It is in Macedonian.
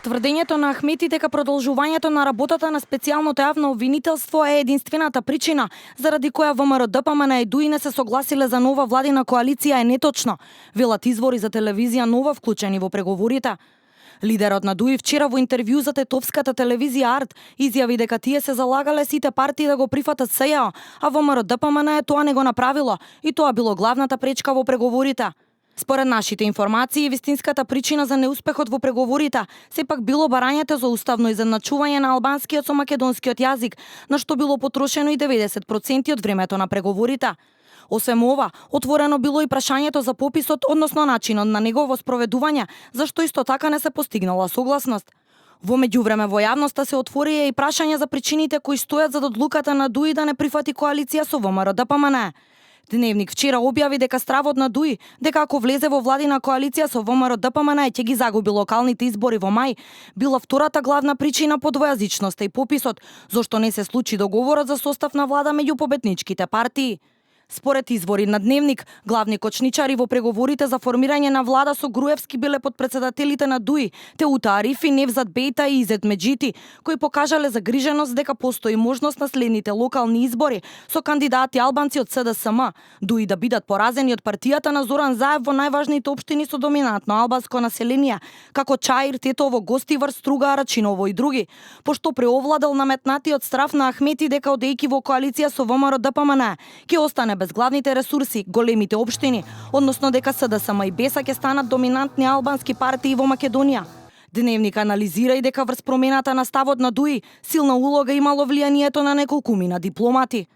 Тврдењето на Ахмети дека продолжувањето на работата на специјалното јавно обвинителство е единствената причина заради која ВМРО-ДПМН и ДУИ не се согласиле за нова владина коалиција е неточно, велат извори за телевизија Нова вклучени во преговорите. Лидерот на ДУИ вчера во интервју за тетовската телевизија Арт изјави дека тие се залагале сите партии да го прифатат СЈО, а ВМРО-ДПМН тоа не го направило и тоа било главната пречка во преговорите. Според нашите информации, вистинската причина за неуспехот во преговорите сепак било барањето за уставно изедначување на албанскиот со македонскиот јазик, на што било потрошено и 90% од времето на преговорите. Освен ова, отворено било и прашањето за пописот, односно начинот на негово спроведување, зашто исто така не се постигнала согласност. Во меѓувреме во јавноста се отворија и прашања за причините кои стојат за одлуката на ДУИ да не прифати коалиција со ВМРО-ДПМН. Дневник вчера објави дека стравот на ДУИ, дека ако влезе во владина коалиција со ВМРО-ДПМН ќе ги загуби локалните избори во мај, била втората главна причина по двојазичноста и пописот, зошто не се случи договорот за состав на влада меѓу победничките партии. Според извори на Дневник, главни кочничари во преговорите за формирање на влада со Груевски биле подпредседателите на ДУИ, Теута Арифи, Невзат Бејта и Изет Меджити, кои покажале загриженост дека постои можност на следните локални избори со кандидати албанци од СДСМ, ДУИ да бидат поразени од партијата на Зоран Заев во најважните општини со доминантно албанско население, како Чаир, Тетово, Гостивар, Струга, Рачиново и други, пошто преовладел наметнатиот страв на Ахмети дека одејќи во коалиција со ВМРО-ДПМН ќе остане без главните ресурси, големите општини, односно дека СДСМ и БЕСА ќе станат доминантни албански партии во Македонија. Дневник анализира и дека врз промената на ставот на ДУИ силна улога имало влијанието на неколкумина дипломати.